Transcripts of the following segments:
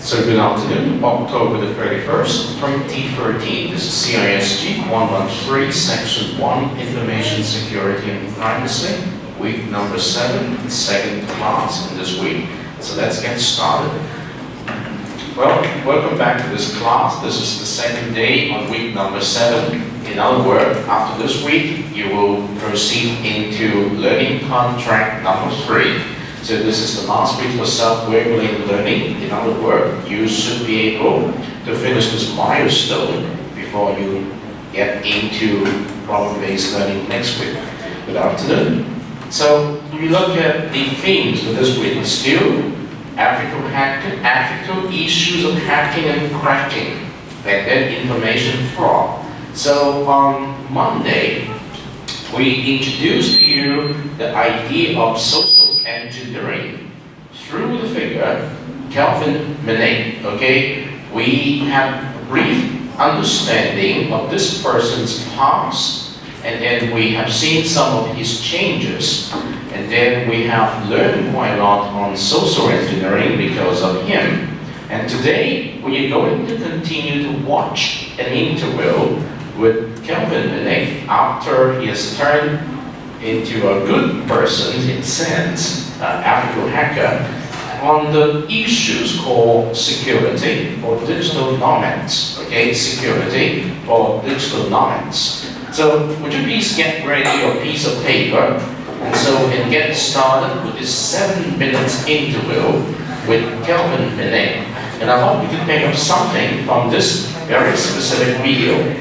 So good afternoon, October the 31st, 2013. This is CISG113, Section 1, Information Security and Privacy, week number 7, second class in this week. So let's get started. Well, welcome back to this class. This is the second day on week number 7. In other words, after this week, you will proceed into learning contract number 3. So this is the last week for self-regulated learning. In other words, you should be able to finish this milestone before you get into problem-based learning next week. Good afternoon. So if you look at the themes for this week, it's still ethical issues of hacking and cracking, and then information fraud. So on Monday, we introduced to you the idea of social engineering through the figure Kelvin Manet. Okay, we have a brief understanding of this person's past, and then we have seen some of his changes, and then we have learned quite a lot on social engineering because of him. And today we are going to continue to watch an interview with Kelvin Manet after he has turned into a good person, in a sense, ethical hacker, on the issues called security for digital nomads. Okay, security for digital nomads. So would you please get ready your piece of paper, and so we can get started with this 7 minutes interview with Kelvin Manet. And I hope you can pick up something from this very specific video.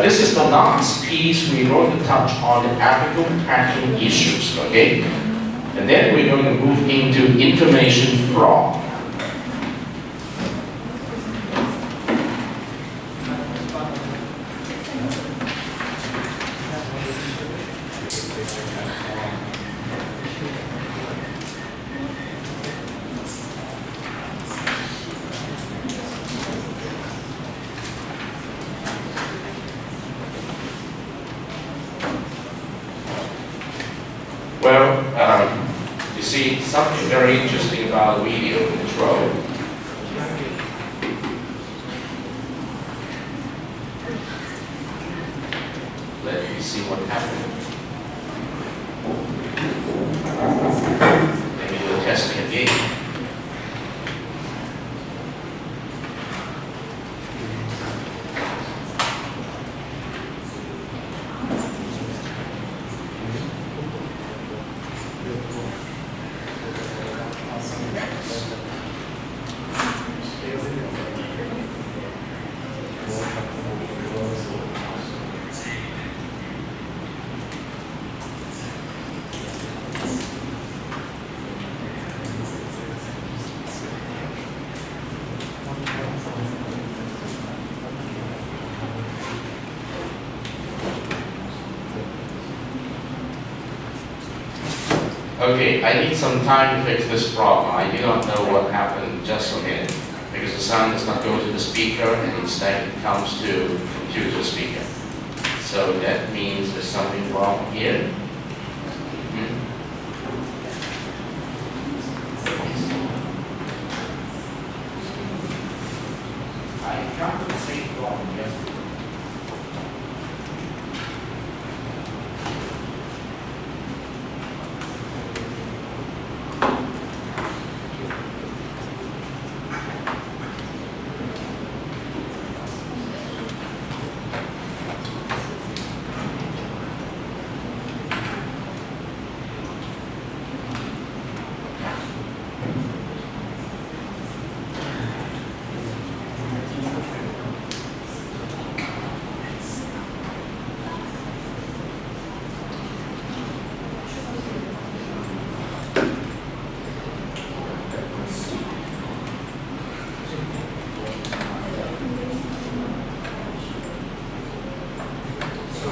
This is the last piece we're going to touch on the ethical hacking issues, okay? And then we're going to move into information fraud. Well, you see something very interesting about video control. Let me see what happened. Maybe we'll test it again. Okay, I need some time to fix this problem. I do not know what happened just a minute, because the sound does not go to the speaker and instead it comes to computer speaker. So that means there's something wrong here. I got the same problem yesterday.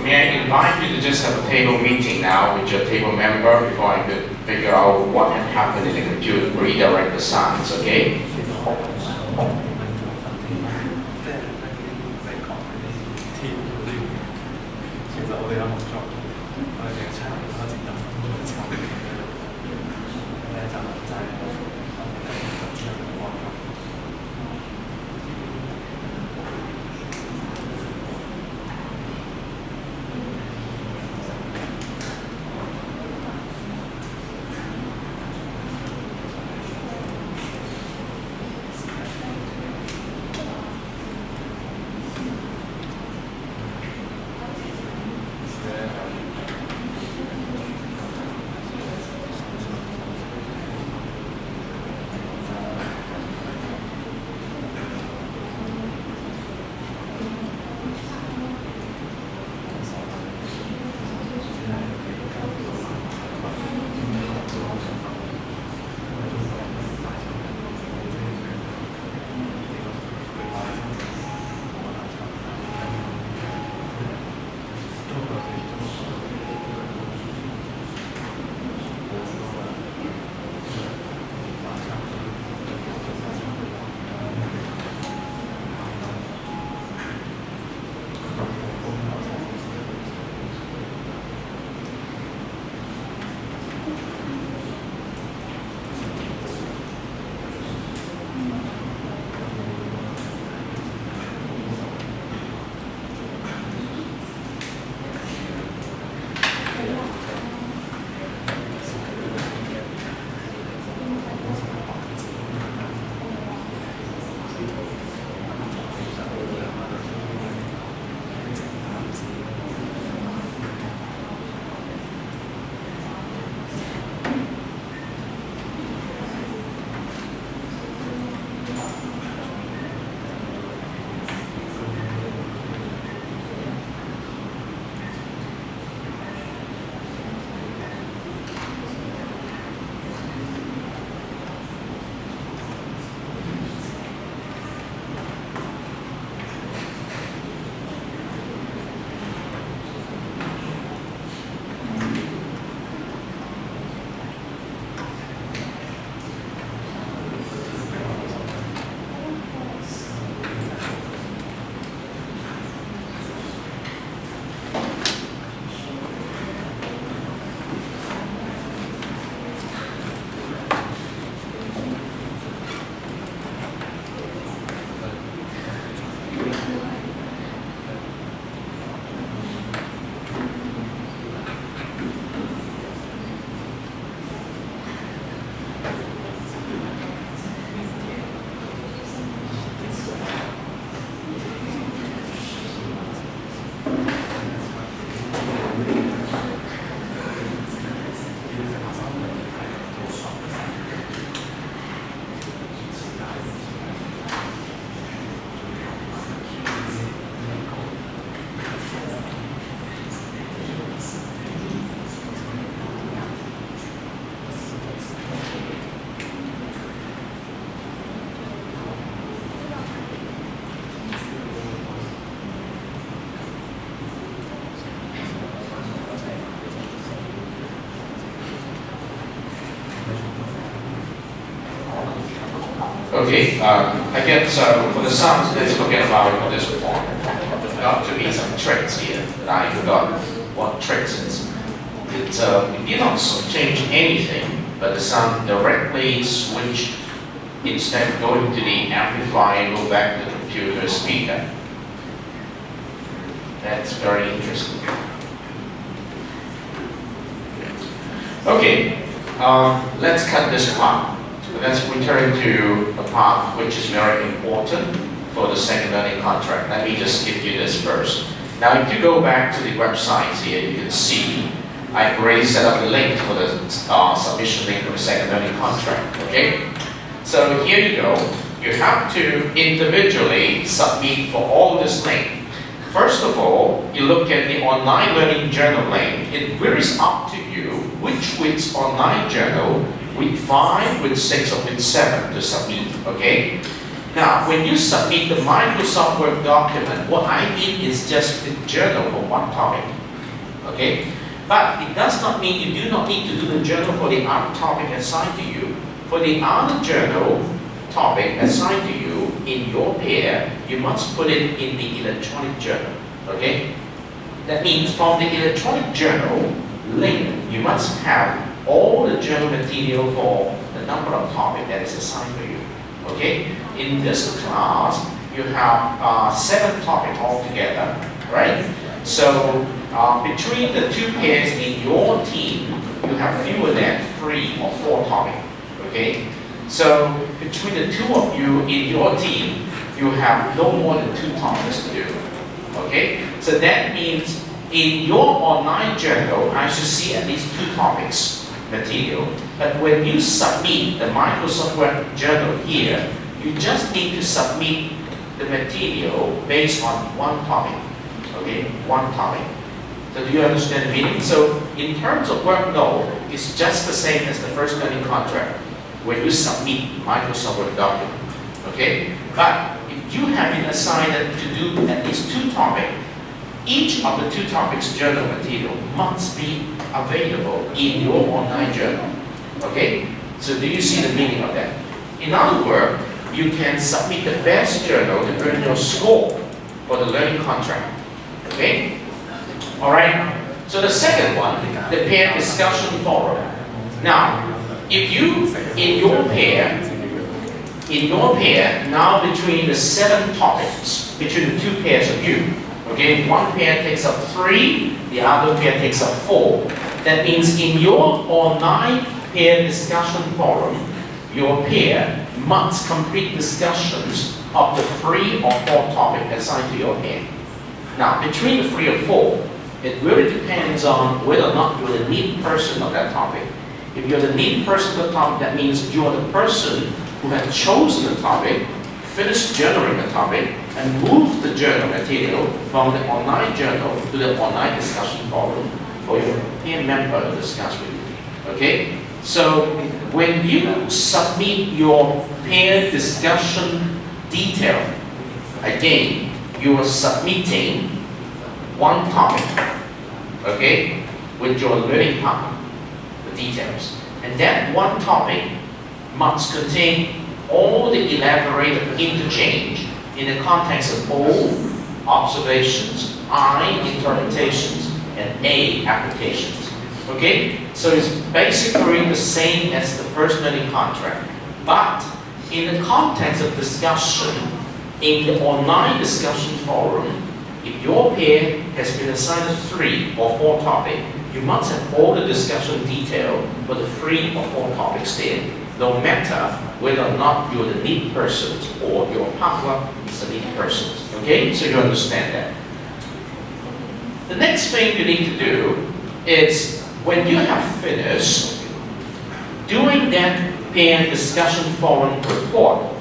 May I invite you to just have a table meeting now with your table member before I could figure out what had happened in the computer, redirect the sounds, okay? Okay, I guess for the sums, let's forget about it for this one. There got to be some tricks here. I forgot what tricks is. It did not change anything, but the sum directly switched, instead of going to the amplifier, go back to the computer speaker. That's very interesting. Okay, let's cut this part. Let's return to a part which is very important for the second learning contract. Let me just give you this first. Now, if you go back to the website here, you can see I've already set up the link for the submission link for the second learning contract. Okay, so here you go. You have to individually submit for all this link. First of all, you look at the online learning journal link. It varies up to you which week's online journal, week 5, week 6, or week 7 to submit, okay? Now, when you submit the Microsoft Word document, what I mean is just the journal for one topic, okay? But it does not mean you do not need to do the journal for the other topic assigned to you. For the other journal topic assigned to you in your pair, you must put it in the electronic journal, okay? That means from the electronic journal link, you must have all the journal material for the number of topics that is assigned to you, okay? In this class, you have 7 topics altogether, right? So between the 2 pairs in your team, you have fewer than 3 or 4 topics, okay? So between the 2 of you in your team, you have no more than 2 topics to do, okay? So that means in your online journal, I should see at least 2 topics material. But when you submit the Microsoft Word journal here, you just need to submit the material based on 1 topic, okay? 1 topic. So do you understand the meaning? So in terms of workload, it's just the same as the first learning contract when you submit Microsoft Word document, okay? But if you have been assigned to do at least 2 topics, each of the 2 topics journal material must be available in your online journal, okay? So do you see the meaning of that? In other words, you can submit the best journal to earn your score for the learning contract, okay? All right, so the second one, the pair discussion forum. Now, if you, in your pair, now between the 7 topics, between the 2 pairs of you, okay, one pair takes up 3, the other pair takes up 4. That means in your online pair discussion forum, your pair must complete discussions of the 3 or 4 topics assigned to your pair. Now, between the 3 or 4, it really depends on whether or not you're the lead person of that topic. If you're the lead person of the topic, that means you're the person who has chosen the topic, finished journaling the topic, and moved the journal material from the online journal to the online discussion forum for your peer member to discuss with you. Okay? So when you submit your peer discussion detail, again, you are submitting 1 topic, okay, with your learning partner, the details. And that 1 topic must contain all the elaborated interchange in the context of O, observations, I, interpretations, and A, applications. Okay? So it's basically the same as the first learning contract. But in the context of discussion, in the online discussion forum, if your pair has been assigned 3 or 4 topics, you must have all the discussion detail for the 3 or 4 topics there, no matter whether or not you're the lead person or your partner is the lead person. Okay? So you understand that. The next thing you need to do is when you have finished doing that pair discussion forum report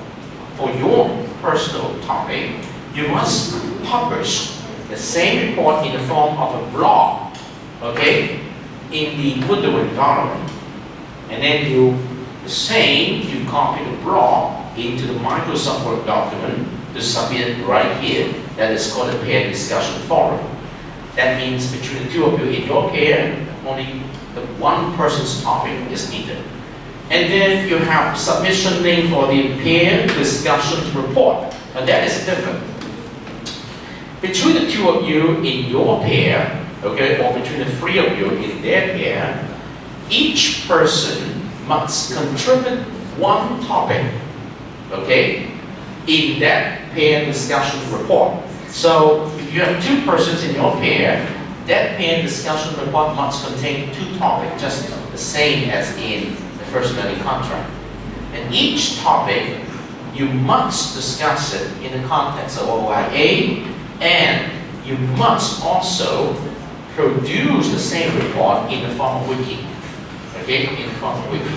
for your personal topic, you must publish the same report in the form of a blog, okay, in the Moodle environment. And then you copy the blog into the Microsoft Word document to submit right here. That is called a pair discussion forum. That means between the 2 of you in your pair, only the 1 person's topic is needed. And then you have submission link for the peer discussions report. And that is different. Between the two of you in your pair, okay, or between the three of you in their pair, each person must contribute one topic, okay, in that pair discussion report. So if you have two persons in your pair, that pair discussion report must contain two topics, just the same as in the first learning contract. And each topic, you must discuss it in the context of OIA, and you must also produce the same report in the form of wiki. Okay, in the form of wiki.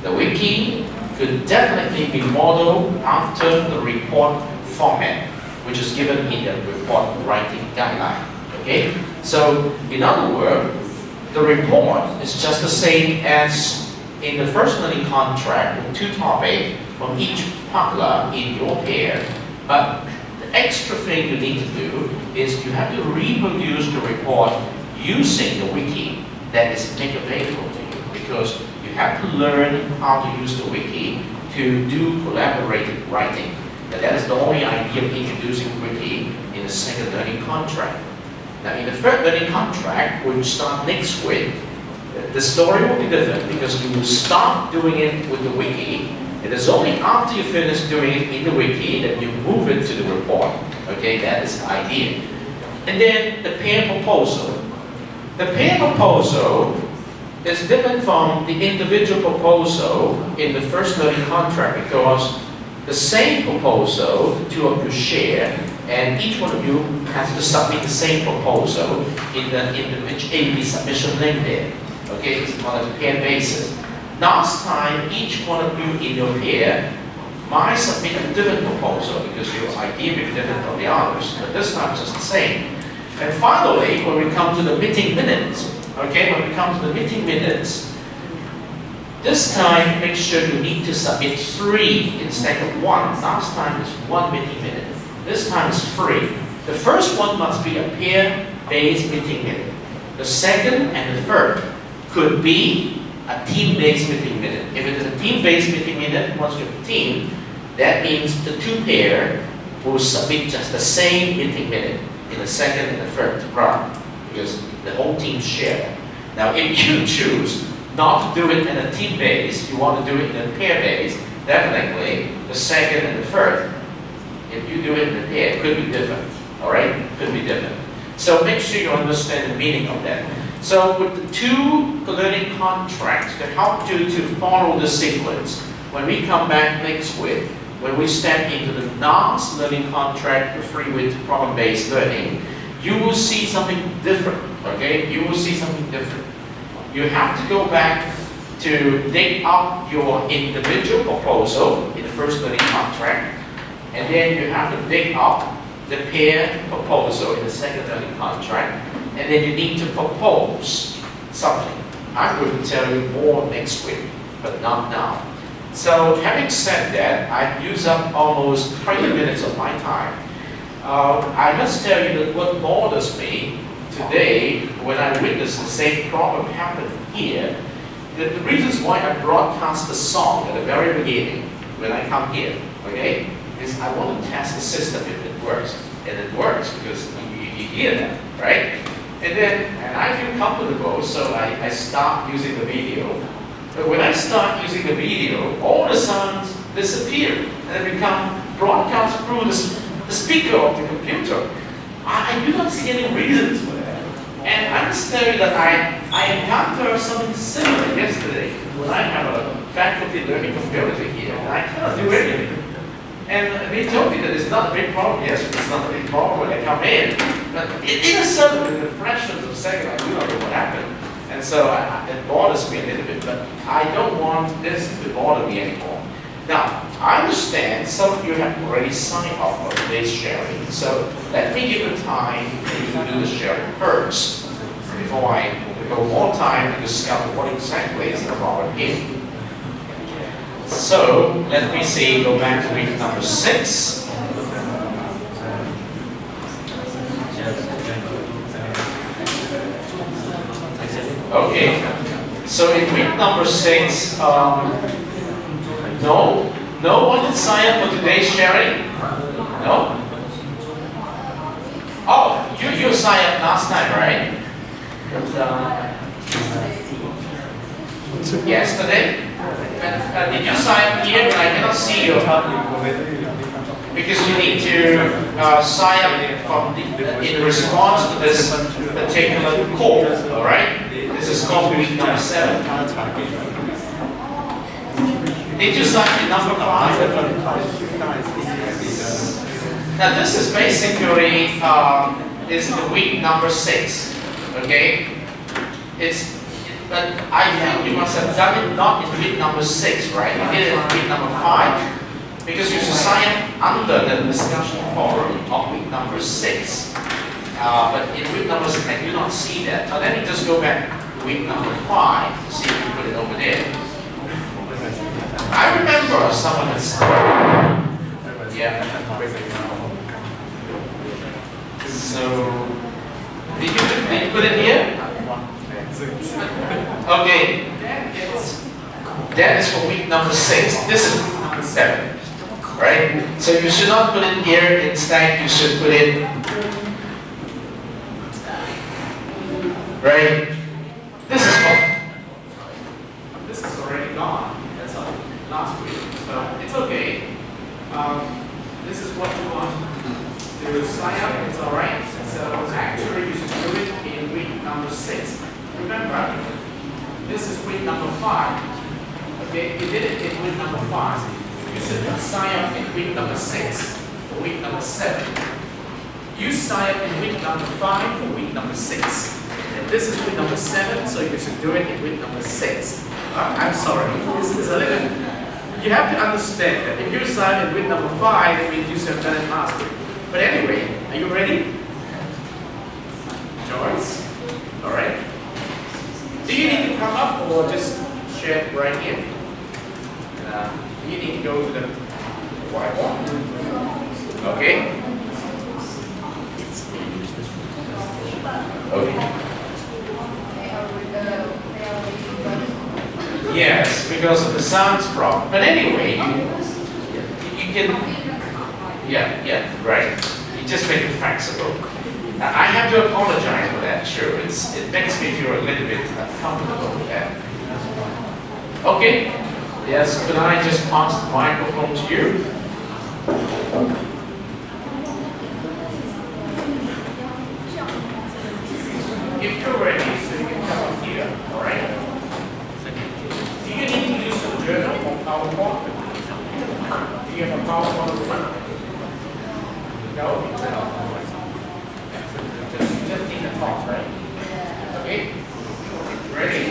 The wiki could definitely be modeled after the report format, which is given in the report writing guideline. Okay, so in other words, the report is just the same as in the first learning contract with two topics from each partner in your pair, but the extra thing you need to do is you have to reproduce the report using the wiki that is made available to you, because you have to learn how to use the wiki to do collaborative writing. And that is the only idea of introducing wiki in the second learning contract. Now in the third learning contract, which start next week, the story will be different because you will start doing it with the wiki. It is only after you finish doing it in the wiki that you move it to the report. Okay, that is the idea. And then the pair proposal. The pair proposal is different from the individual proposal in the first learning contract because the same proposal the two of you share, and each one of you has to submit the same proposal in the AB submission link there. Okay, it's on a pair basis. Last time, each one of you in your pair might submit a different proposal because your idea may be different from the others, but this time it's just the same. And finally, when we come to the meeting minutes, okay, when we come to the meeting minutes, this time make sure you need to submit 3 instead of 1. Last time it's 1 meeting minute. This time it's 3. The first one must be a pair-based meeting minute. The second and the third could be a team-based meeting minute. If it is a team-based meeting minute, once you have a team, that means the two pair will submit just the same meeting minute in the second and the third round, because the whole team share. Now, if you choose not to do it in a team base, you want to do it in a pair base, definitely the second and the third, if you do it in a pair, it could be different. All right? Could be different. So make sure you understand the meaning of that. So with the two learning contracts to help you to follow the sequence, when we come back next week, when we step into the last learning contract, the free-with problem-based learning, you will see something different, okay? You will see something different. You have to go back to dig up your individual proposal in the first learning contract, and then you have to dig up the pair proposal in the second learning contract, and then you need to propose something. I'm going to tell you more next week, but not now. So having said that, I've used up almost 20 minutes of my time. I must tell you that what bothers me today, when I witness the same problem happen here, the reasons why I broadcast the song at the very beginning, when I come here, okay, is I want to test the system if it works. And it works because you hear that, right? And I feel comfortable, so I start using the video. But when I start using the video, all the sounds disappear and they become broadcast through the speaker of the computer. I do not see any reasons for that. And I must tell you that I encountered something similar yesterday when I have a faculty learning community here, and I cannot do anything. And they told me that it's not a big problem. Yes, it's not a big problem when I come in. But in a sudden, in the fractions of a second, I do not know what happened. And so it bothers me a little bit, but I don't want this to bother me anymore. Now, I understand some of you have already signed off on today's sharing, so let me give you time to do the sharing first before I go more time to discuss what exactly is the problem here. So, let me see, go back to week number 6. Okay, So in week number 6, no one did sign up for today's sharing? No? Oh, you signed up last time, right? Yesterday? Did you sign up here? I cannot see you. Because you need to sign up in response to this particular call, alright? This is called week number 7. Did you sign in number 5? Now this is basically is the week number 6, okay? But I think you must have done it not in week number 6, right? You did it in week number 5. Because you should sign under the discussion forum of week number 6. But in week number 6, I do not see that. But let me just go back to week number 5 to see if you put it over there. I remember someone had started. Yeah. So, did you put it here? Okay. That is for week number 6. This is week number 7. Right? So you should not put it here. Instead, you should put it right. This is gone. This is already gone. That's all last week. So it's okay. This is what you want to sign up. It's all right. So actually, you should do it in week number 6. Remember, this is week number 5. Okay, you did it in week number 5. You should sign up in week number 6 or week number 7. You sign up in week number 5 or week number 6. And this is week number 7, so you should do it in week number 6. I'm sorry, this is a little. You have to understand that if you sign in week number 5, it means you should have done it last week. But anyway, are you ready? Joyce? Alright. Do you need to come up or just share it right here? You need to go to the whiteboard. Okay. Okay. Yes, because of the sound problem. But anyway, you can. Yeah, right. You just make it flexible. I have to apologize for that. Sure, it makes me feel a little bit uncomfortable with that. Okay. Yes, could I just pass the microphone to you? If you're ready, so you can come up here, all right? Do you need to use the journal or PowerPoint? Do you have a PowerPoint in front? No? Just need the talk, right? Okay? Ready?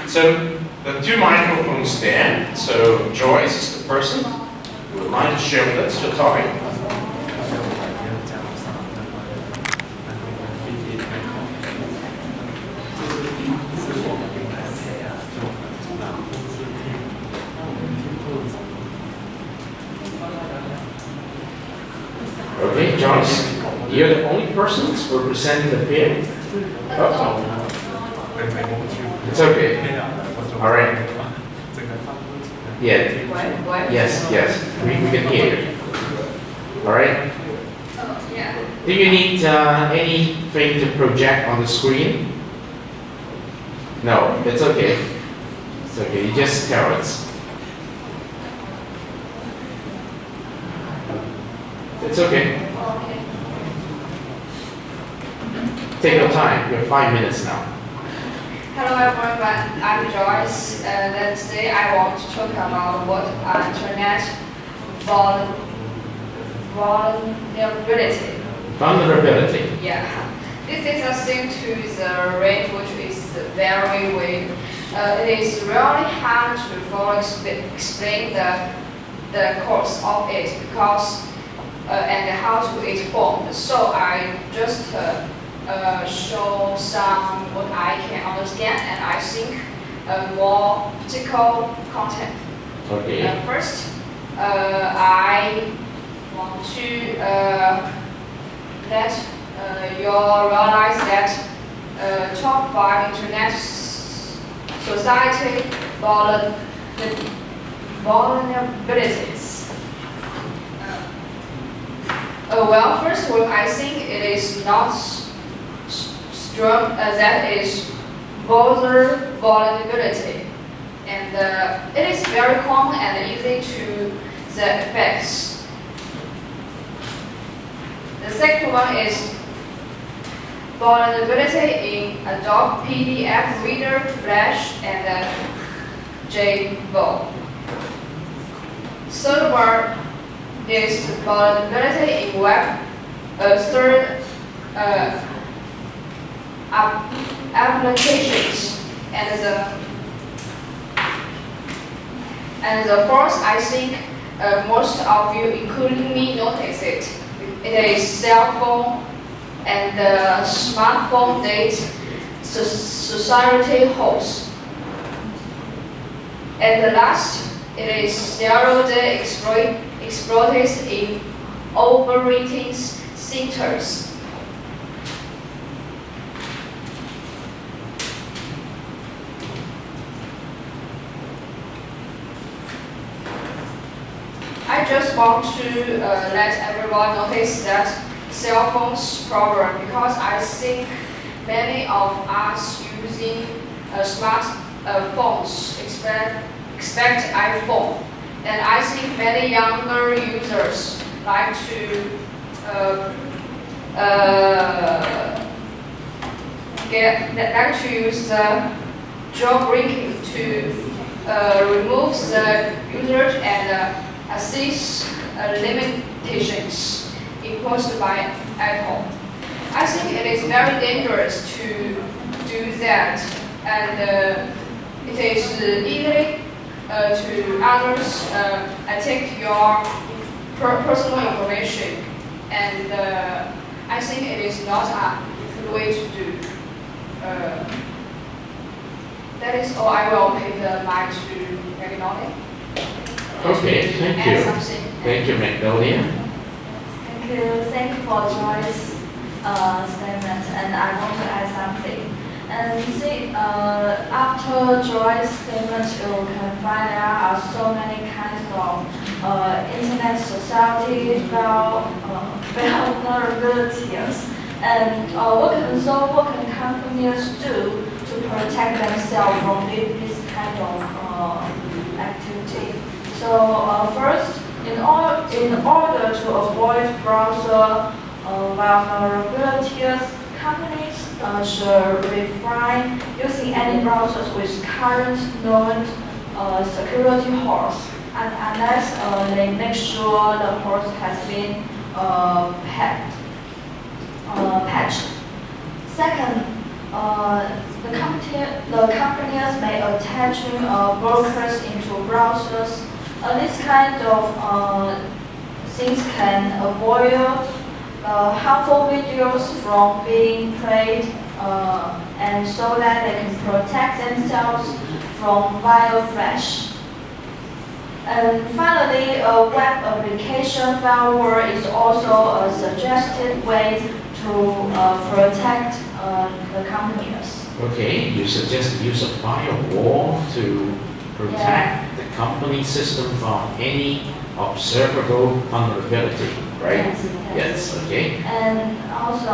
So the 2 microphones there. So Joyce is the person who would like to share with us your topic. Okay, Joyce, you're the only person representing the field. Oh. It's okay. All right. Yeah. What? Yes. We can hear you. All right. Yeah. Do you need anything to project on the screen? No, it's okay. It's okay. You just tell us. It's okay. Take your time. You have 5 minutes now. Hello everyone, I'm Joyce. Today I want to talk about what internet vulnerability. Vulnerability. Yeah, this is a thing to the range which is very weak. It is really hard to fully explain the course of it because and how to it formed. So I just show some what I can understand and I think more practical content. Okay. First, I want to let you realize that top 5 internet society vulnerabilities. Well, first of all, I think it is not strong that is vulnerability, and it is very common and easy to the effects. The second one is vulnerability in Adobe PDF Reader, Flash, and JBoss. Third one is vulnerability in web. Third, applications, and the fourth, I think most of you, including me, notice it. It is cell phone and smartphone that society holds. And the last, it is steroid exploitation in operating centers. I just want to let everyone notice that cell phones problem because I think many of us using smart phones expect iPhone, and I think many younger users like to use the jailbreaking to remove the user and assist limitations imposed by Apple. I think it is very dangerous to do that, and it is easy to others take your personal information, and I think it is not a good way to do. That is all. I will pay the mic to Magnolia. Okay, thank you. Thank you, Magnolia. Thank you for Joyce's statement, and I want to add something. And see, after Joyce's statement, you can find there are so many kinds of internet society vulnerabilities. And what can companies do to protect themselves from this kind of activity? So first, in order to avoid browser vulnerabilities, companies should refrain using any browsers with current known security holes, and unless they make sure the holes has been patched. Second, the companies may attach brokers into browsers. This kind of things can avoid harmful videos from being played, and so that they can protect themselves from via flash. And finally, a web application firewall is also a suggested way to protect the companies. Okay, you suggest the use of firewall to protect the company system from any observable vulnerability, right? Yes, okay. And also,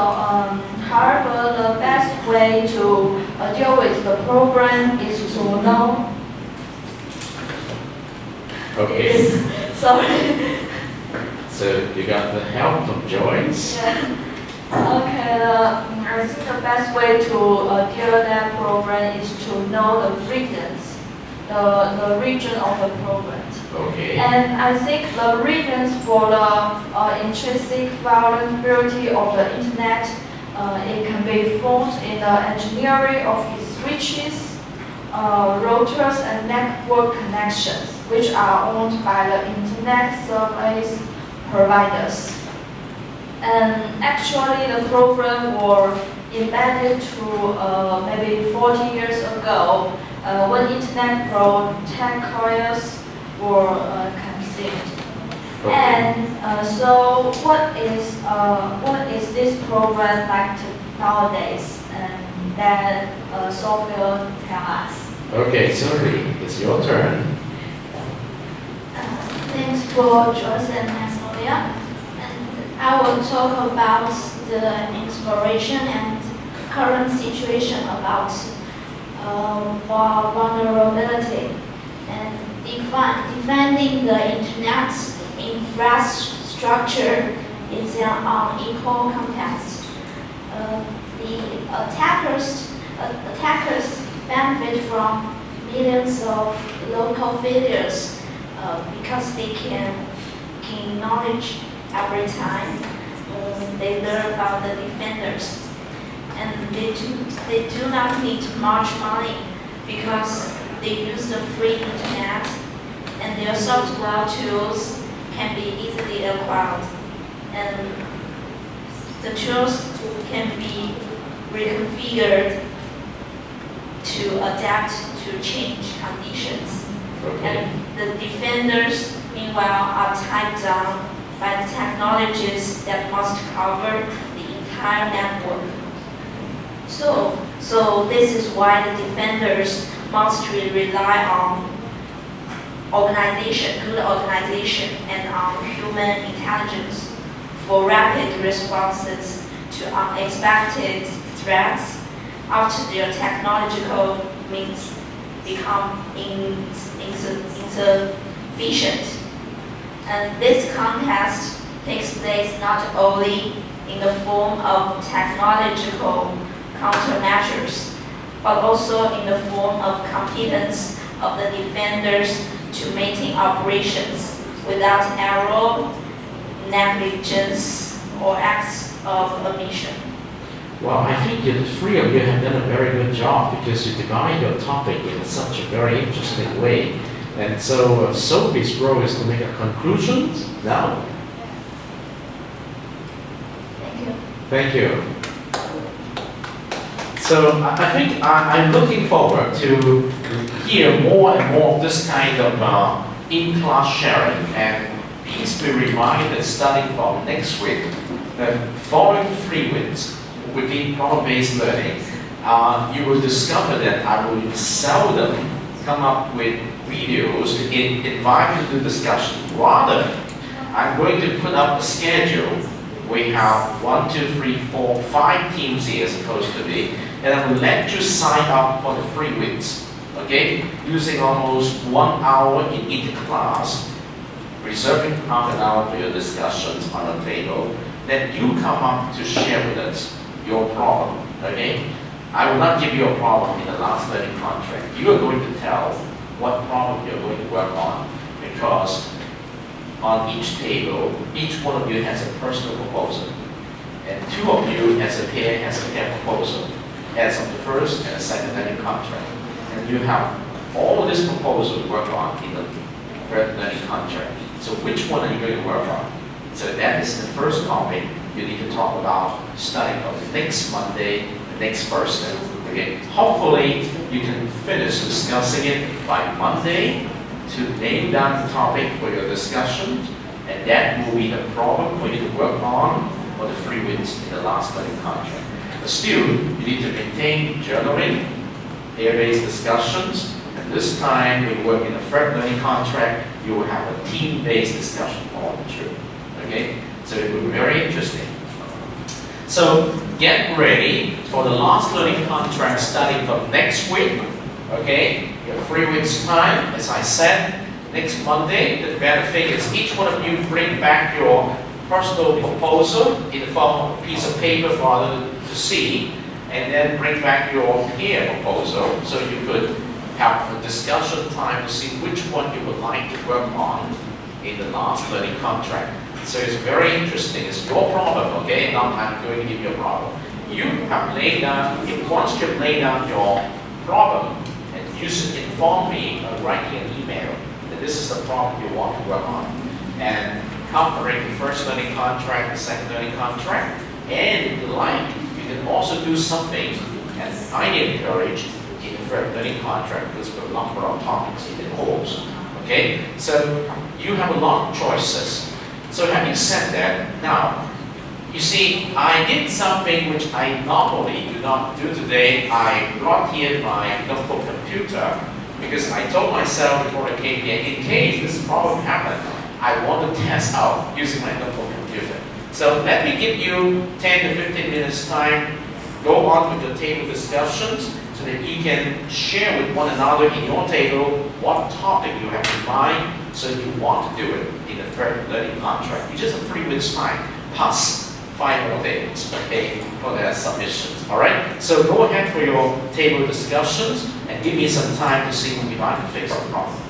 however, the best way to deal with the problem is to know. Okay. Sorry. So you got the help from Joyce. Yeah. Okay, I think the best way to deal with that problem is to know the reasons the region of the program. Okay. And I think the reasons for the intrinsic vulnerability of the internet, it can be found in the engineering of its switches, routers, and network connections, which are owned by the internet service providers. And actually, the program was invented to maybe 40 years ago when internet protocols were conceived. Okay. And so, what is this program like nowadays? And that Sophia will tell us. Okay, Sylvie, it's your turn. Thanks for Joyce and Magnolia. And I will talk about the inspiration and current situation about vulnerability and defending the internet infrastructure is an unequal contest. The attackers benefit from millions of local failures because they can gain knowledge every time they learn about the defenders. And they do not need much money because they use the free internet and their software tools can be easily acquired. And the tools can be reconfigured to adapt to change conditions. Okay. And the defenders, meanwhile, are tied down by the technologies that must cover the entire network. So this is why the defenders must rely on good organization, and on human intelligence for rapid responses to unexpected threats after their technological means become insufficient. And this contest takes place not only in the form of technological countermeasures, but also in the form of competence of the defenders to maintain operations without error, negligence, or acts of omission. Well, I think the three of you have done a very good job because you divide your topic in such a very interesting way. And so Sophie's role is to make a conclusion now. Thank you. Thank you. So I think I'm looking forward to hear more and more of this kind of in-class sharing. And please be reminded, starting from next week, the following 3 weeks within problem-based learning, you will discover that I will seldom come up with videos to invite you to discussion. Rather, I'm going to put up a schedule. We have 1, 2, 3, 4, 5 teams here supposed to be, and I will let you sign up for the 3 weeks. Okay, using almost 1 hour in each class, reserving half an hour for your discussions on the table. Then you come up to share with us your problem. Okay, I will not give you a problem in the last learning contract. You are going to tell what problem you're going to work on, because on each table, each one of you has a personal proposal, and 2 of you has a pair proposal as of the first and the second learning contract, and you have all this proposal to work on in the third learning contract. So which one are you going to work on? So that is the first topic you need to talk about starting from next Monday, next Thursday. Okay. Hopefully you can finish discussing it by Monday to name down the topic for your discussion, and that will be the problem for you to work on for the 3 weeks in the last learning contract. But still, you need to maintain journaling, pair-based discussions, and this time when you work in the third learning contract, you will have a team-based discussion for all the children. Okay? So it will be very interesting. So get ready for the last learning contract starting from next week. Okay? You have 3 weeks time. As I said, next Monday, the better thing is each one of you bring back your personal proposal in the form of a piece of paper for others to see, and then bring back your peer proposal so you could have a discussion time to see which one you would like to work on in the last learning contract. So it's very interesting. It's your problem, okay? Now I'm going to give you a problem. You have laid down, once you've laid down your problem, and you should inform me or write me an email that this is the problem you want to work on. And covering the first learning contract, the second learning contract, and if you like, you can also do something, and I encourage in the third learning contract because there are a number of topics in the course. Okay? So you have a lot of choices. So having said that, now, you see, I did something which I normally do not do today. I brought here my notebook computer because I told myself before I came here, in case this problem happened, I want to test out using my notebook computer. So let me give you 10 to 15 minutes time, go on with your table discussions so that you can share with one another in your table what topic you have in mind so you want to do it in the third learning contract. You just have 3 minutes time, plus 5 more days, okay, for the submissions. All right? So go ahead for your table discussions and give me some time to see if I can fix the problem.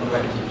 我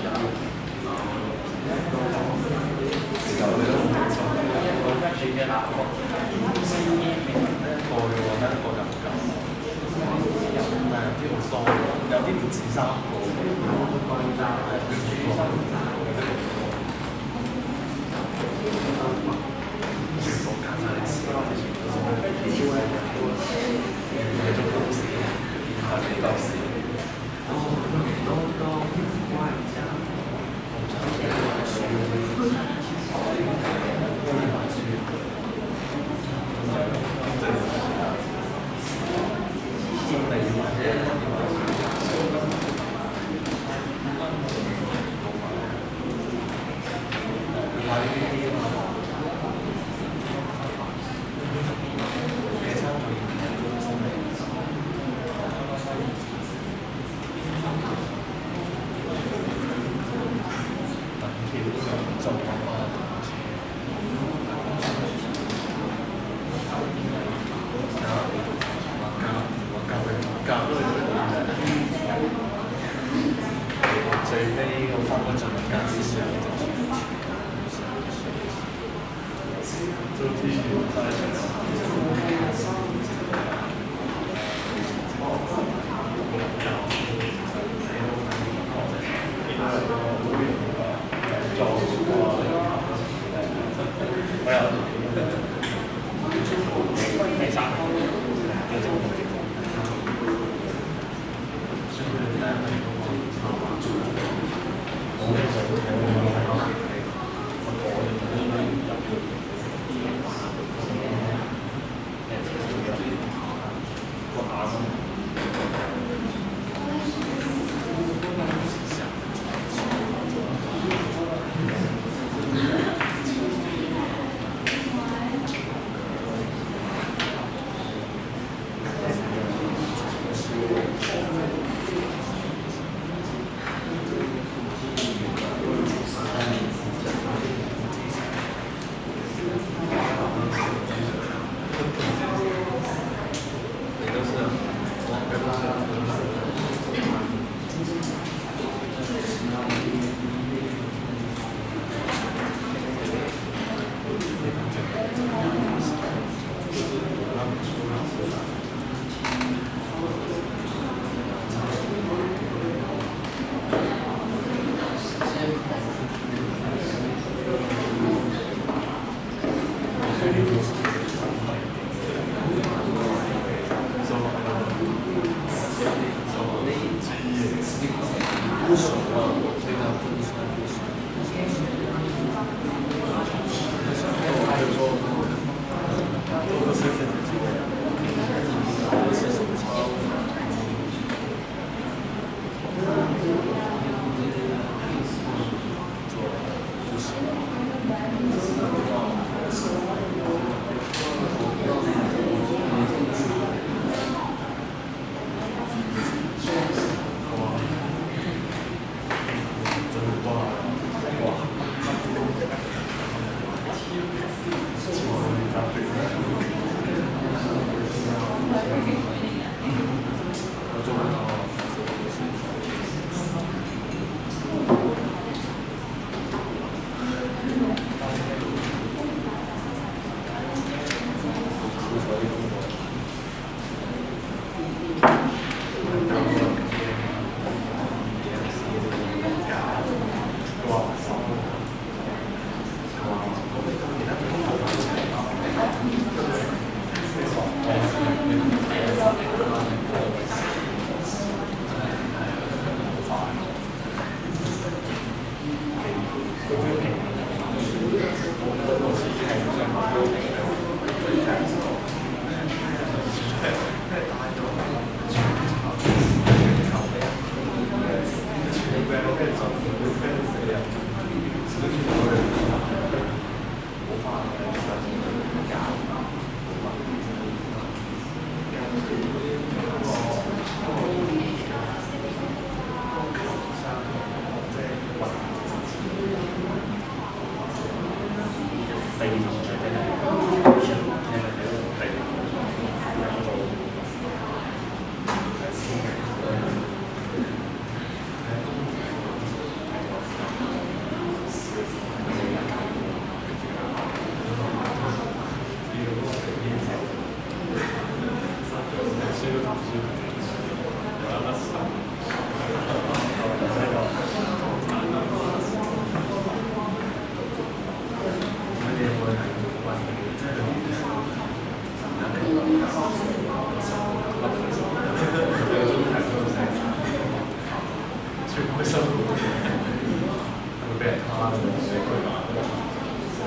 會俾人蝦嘅，社區化。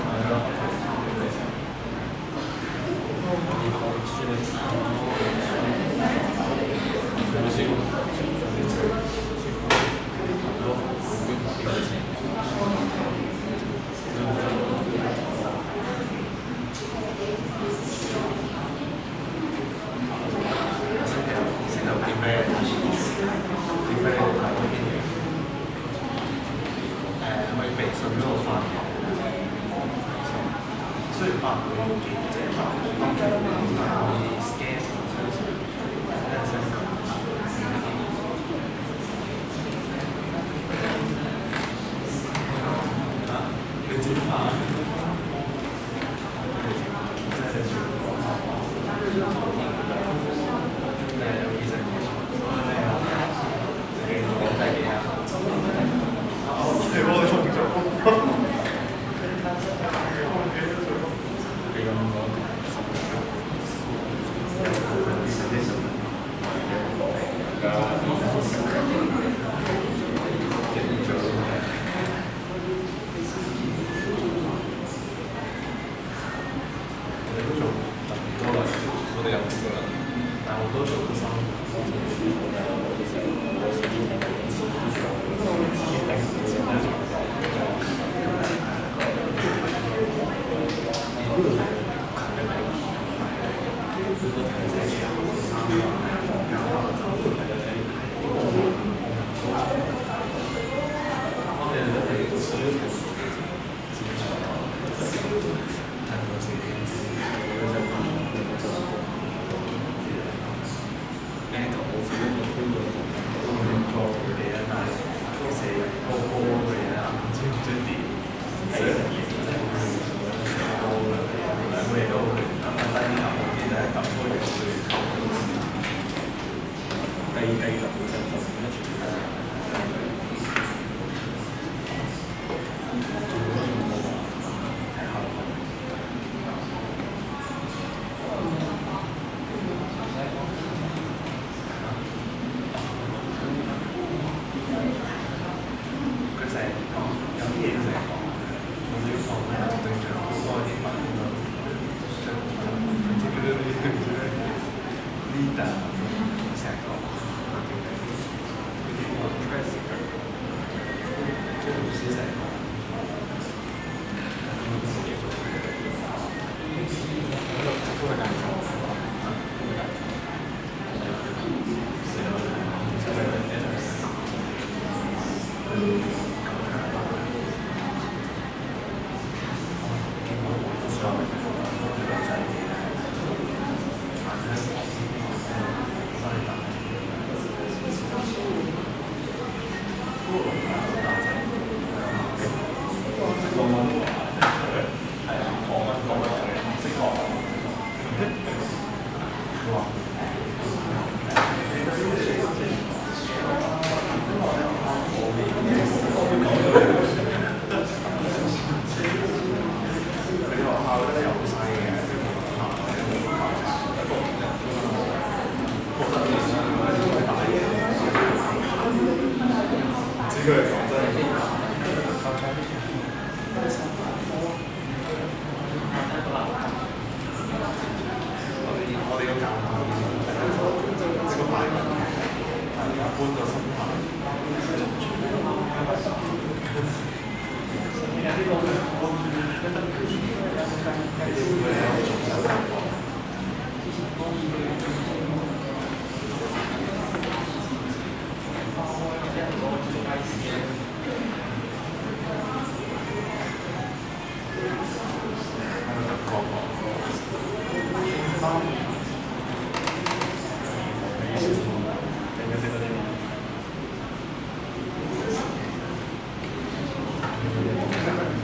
係咯。微信嗰度發嘅，雖然發唔到記者發，當然可以 scan 你自己發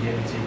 ？ENGB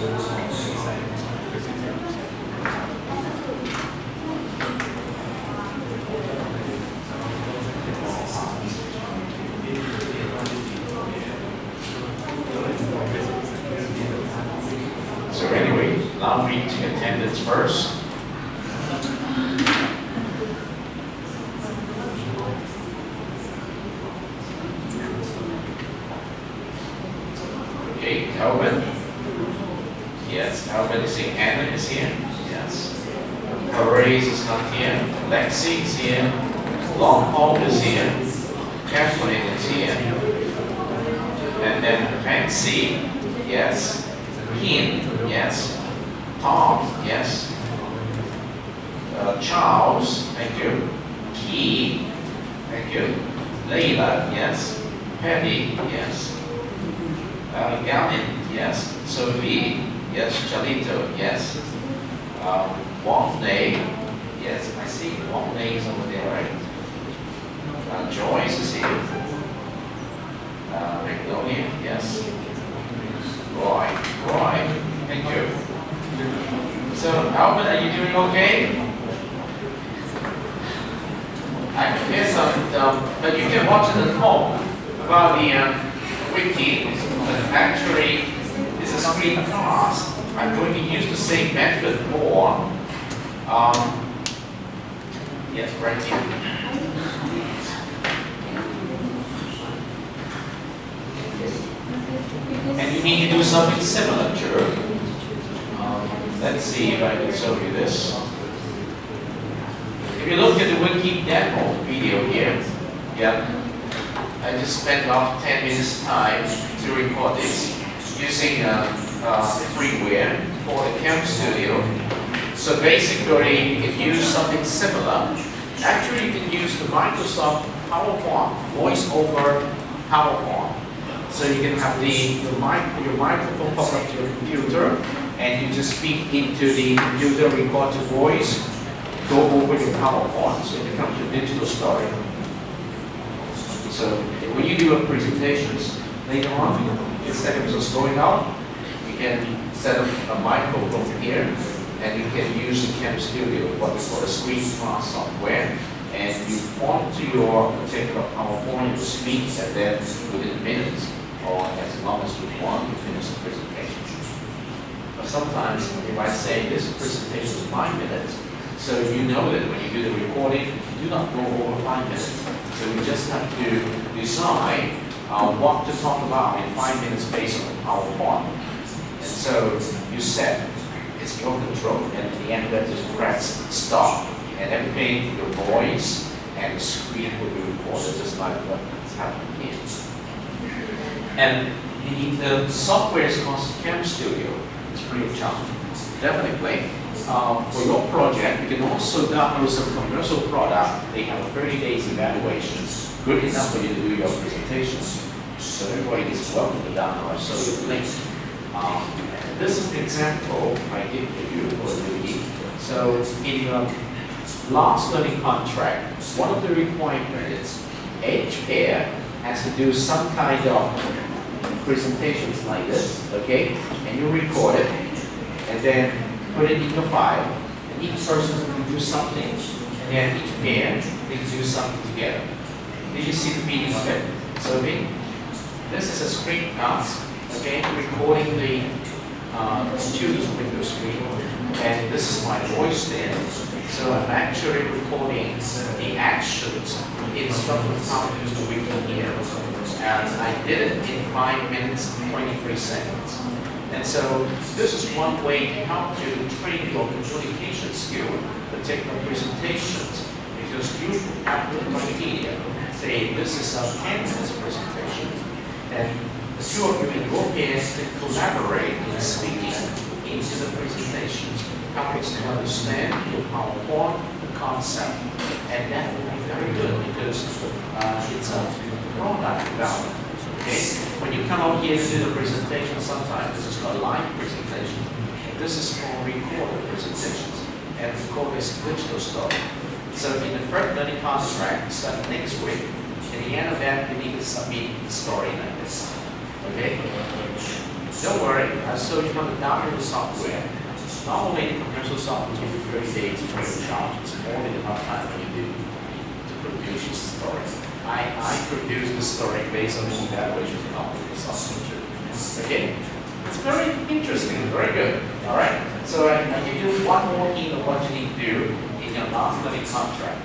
So anyway, now we take attendance first. Okay, Calvin. Yes, Calvin is here. Anna is here. Yes. Horace is not here. Lexi is here. Long Haul is here. Kathleen is here. And then Fancy. Yes. Hin, yes. Tom, yes. Charles, thank you. Key, thank you. Layla, yes. Patty, yes. Gavin, yes. Sophie, yes. Chalito, yes. Wong Lei, yes. I see Wong Lei is over there, right? Joyce is here. Magnolia, yes. Roy, thank you. So, Alvin, are you doing okay? I prepared some, but you can watch it at home about the wiki. But actually, it's a screen class. I'm going to use the same method more. Yes, right here. And you need to do something similar, Drew. Let's see if I can show you this. If you look at the wiki demo video here, yeah, I just spent about 10 minutes time to record this using freeware for the Cam Studio. So basically, you can use something similar. Actually, you can use the Microsoft PowerPoint, voice over PowerPoint. So you can have your microphone hooked up to your computer, and you just speak into the computer, record your voice, go over your PowerPoint, so it becomes your digital story. So when you do a presentations later on, instead of just going out, you can set up a microphone here, and you can use the Cam Studio, what we call a screen class software, and you point to your particular PowerPoint, you speak, and then within minutes, or as long as you want, you finish the presentation. But sometimes, if I say this presentation is 5 minutes, so you know that when you do the recording, you do not go over 5 minutes. So we just have to decide what to talk about in 5 minutes based on the PowerPoint. And so you set, it's your control, and at the end of that, just press stop. And everything, your voice and the screen will be recorded, just like what's happening here. And the software is called Cam Studio. It's free of charge. Definitely. For your project, you can also download some commercial product. They have a 30 days evaluation. Good enough for you to do your presentations. So everybody is welcome to download. So you link. This is the example I did for you for the week. So in your last learning contract, one of the requirements is each pair has to do some kind of presentations like this, okay? And you record it, and then put it in your file. And each person will do something, and then each pair needs to do something together. Did you see the meaning of it? So this is a screen cast, okay? Recording the students with your screen, and this is my voice there. So I'm actually recording the actions in instructions how to use the wiki here. And I did it in 5 minutes and 23 seconds. And so this is one way to help you train your communication skill, particular presentations, because you have the criteria. Say this is a 10 minutes presentation, and the two of you in your pairs can collaborate in speaking into the presentations, helping to understand your PowerPoint, the concept, and that will be very good because it's a product development. Okay? When you come out here to do the presentation, sometimes this is called live presentation. This is called recorded presentations, and we call this digital story. So in the first learning contract, start next week. At the end of that, you need to submit the story like this. Okay? don't worry, so if you want to download the software, not only the commercial software will be 30 days free of charge, it's more than enough time for you to produce your story. I produce the story based on the evaluation of the software too. Okay? It's very interesting, very good. Alright? So I give you one more hint of what you need to do in your last learning contract.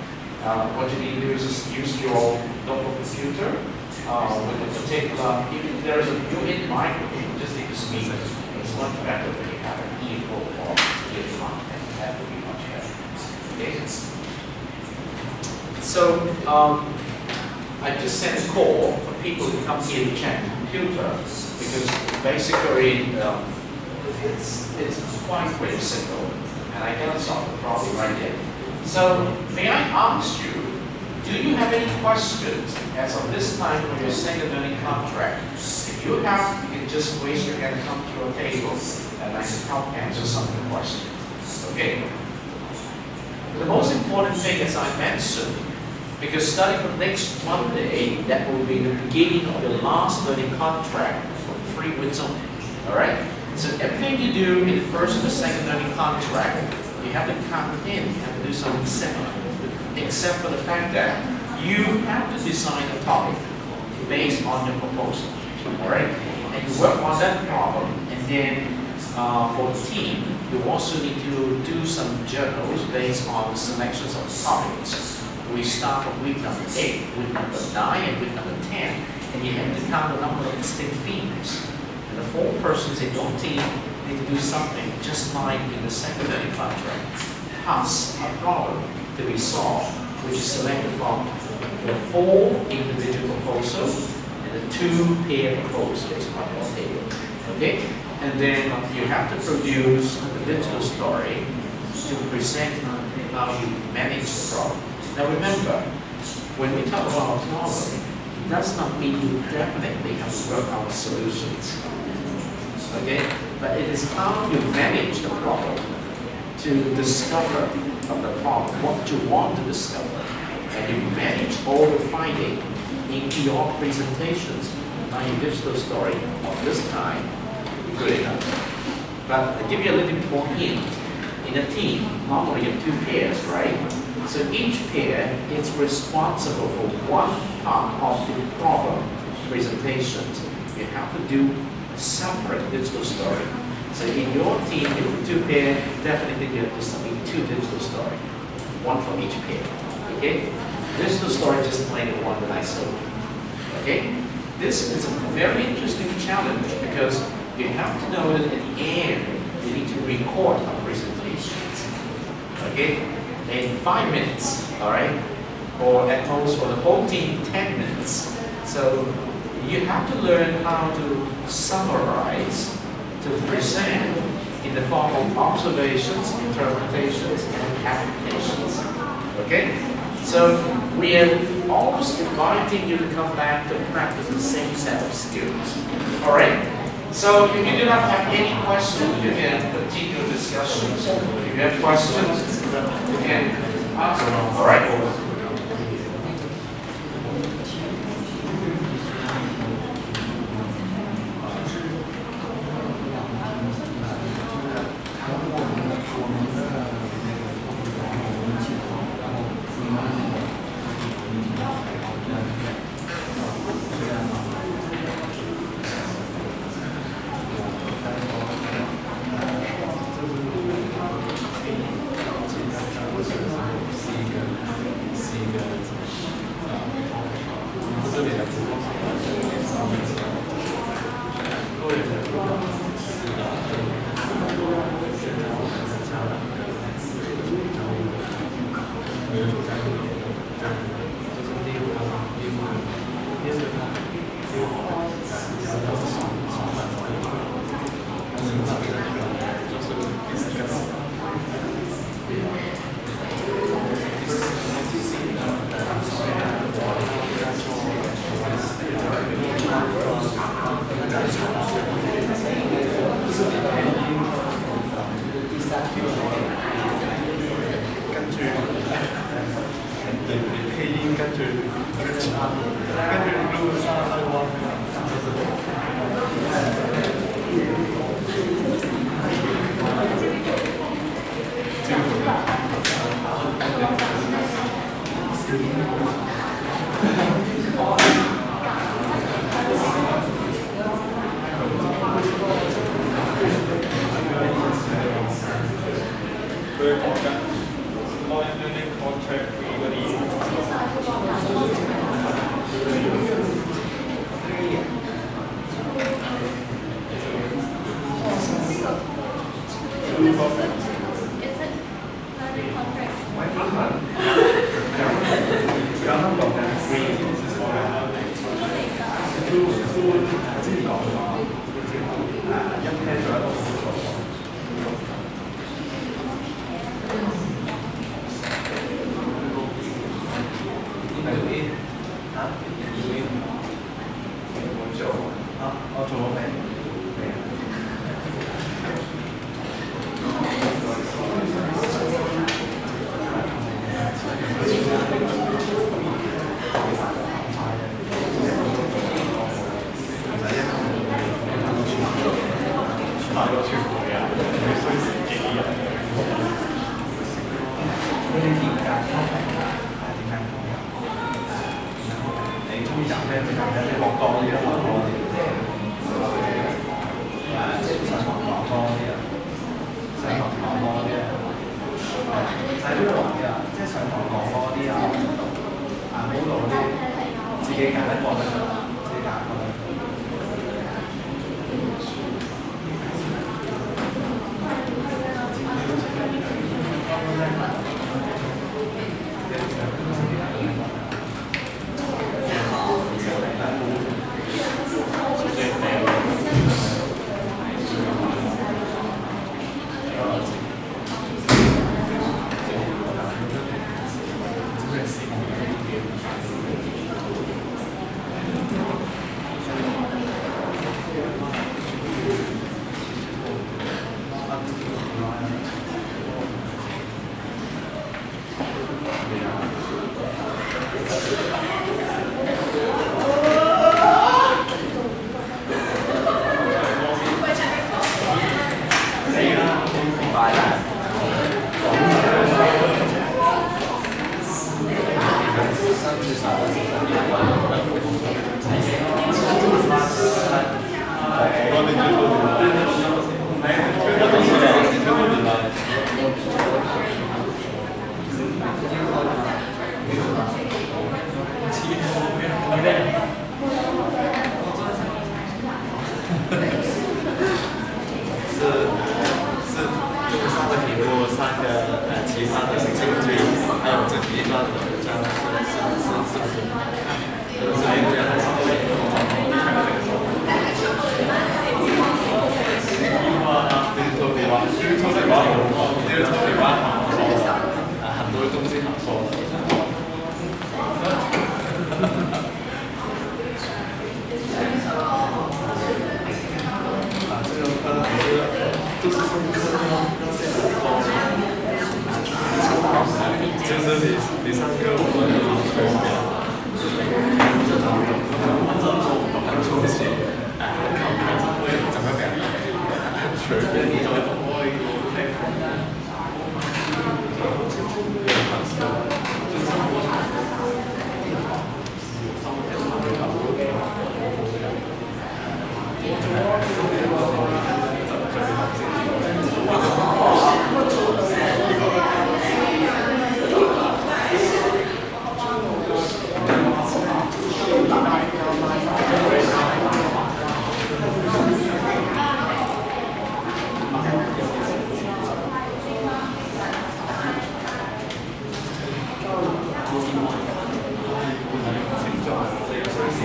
What you need to do is just use your notebook computer with a particular, if there is a built-in microphone, you just need to speak. It's much better when you have an earphone or ear content. That would be much better. Okay? So, I just sent a call for people to come here to check the computer because basically it's quite very simple and I cannot solve the problem right yet. So, may I ask you, do you have any questions as of this time for your second learning contract? If you have, you can just raise your hand and come to a table and I can help answer some of the questions. Okay? The most important thing, as I mentioned, because starting from next Monday, that will be the beginning of your last learning contract for 3 weeks only. Alright? So everything you do in the first and the second learning contract, you have to come in and do something similar. Except for the fact that you have to design a topic based on your proposal. Alright? And you work on that problem, and then for the team, you also need to do some journals based on the selections of topics. We start from week number 8, week number 9, and week number 10, and you have to count the number of distinct themes. And the 4 persons in your team need to do something just like in the second learning contract. Thus, a problem to be solved, which is selected from the 4 individual proposals and the 2 pair proposals on your table. Okay? And then you have to produce the digital story to present how you manage the problem. Now remember, when we talk about a problem, it does not mean you definitely have to work out solutions. Okay? But it is how you manage the problem to discover of the problem, what you want to discover. And you manage all the findings in your presentations. Now your digital story of this time will be good enough. But I'll give you a little bit more hint. In a team, normally you have 2 pairs, right? So each pair is responsible for one part of the problem presentations. You have to do a separate digital story. So in your team, if 2 pairs, definitely you have to submit 2 digital stories, 1 for each pair. Okay? Digital story just like the one that I showed. Okay? This is a very interesting challenge because you have to know that at the end, you need to record our presentations. Okay? In 5 minutes, all right? Or at most for the whole team, 10 minutes. So you have to learn how to summarize, to present in the form of observations, interpretations, and applications. Okay? So we are almost inviting you to come back to practice the same set of skills. All right? So if you do not have any questions, you can continue discussions. If you have questions, you can ask them. All right? โดยของกันเรายังได้คอนแทคฟรีกว่านี้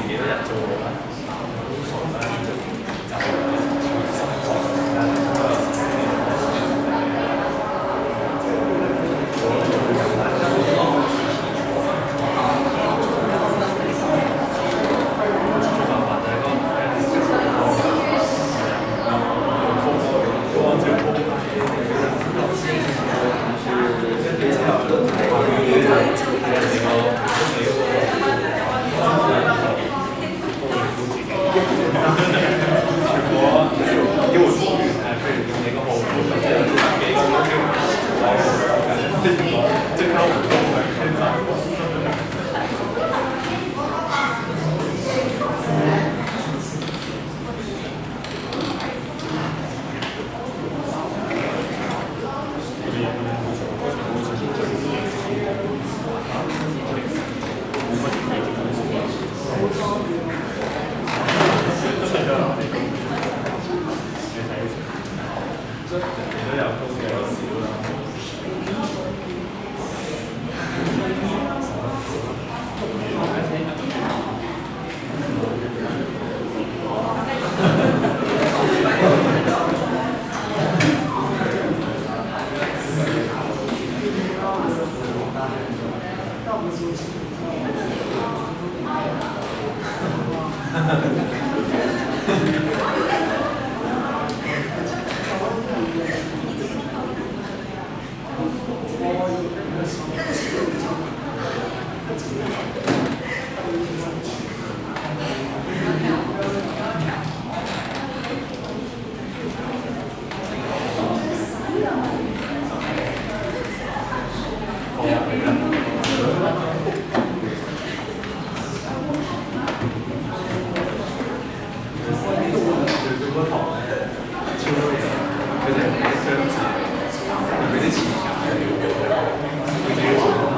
自己都入做啦，都傻啦，就個堂咧，超多嘢，佢哋唔識張字，佢啲詞眼佢自己玩咯。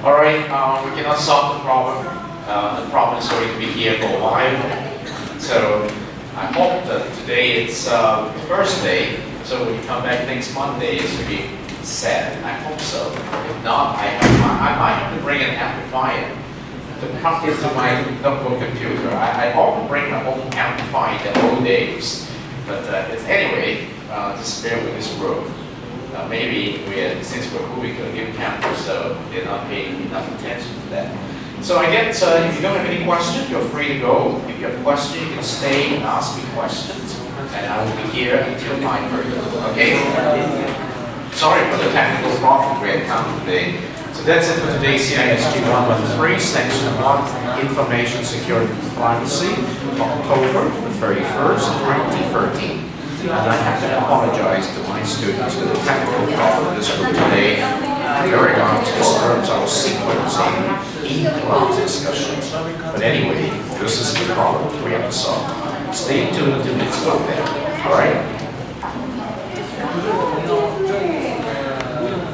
All right, we cannot solve the problem. The problem is going to be here for a while. So I hope that today it's first day. So when you come back next Monday, it's going to be sad. I hope so. If not, I might have to bring an amplifier to plug into my notebook computer. I often bring my own amplifier in the old days. But anyway, just bear with this room. Maybe since we're moving to a new campus, so they're not paying enough attention to that. So I guess if you don't have any questions, you're free to go. If you have a question, you can stay and ask me questions, and I will be here until 5:30. Okay? Sorry for the technical problem we encountered today. So that's it for today's CISG113, Section 1, Information Security and Privacy, October the 31st, 2013. And I have to apologize to my students for the technical problem this group today. Very much disturbs our sequencing in class discussions. But anyway, this is the problem we have to solve. Stay tuned until next Monday. All right?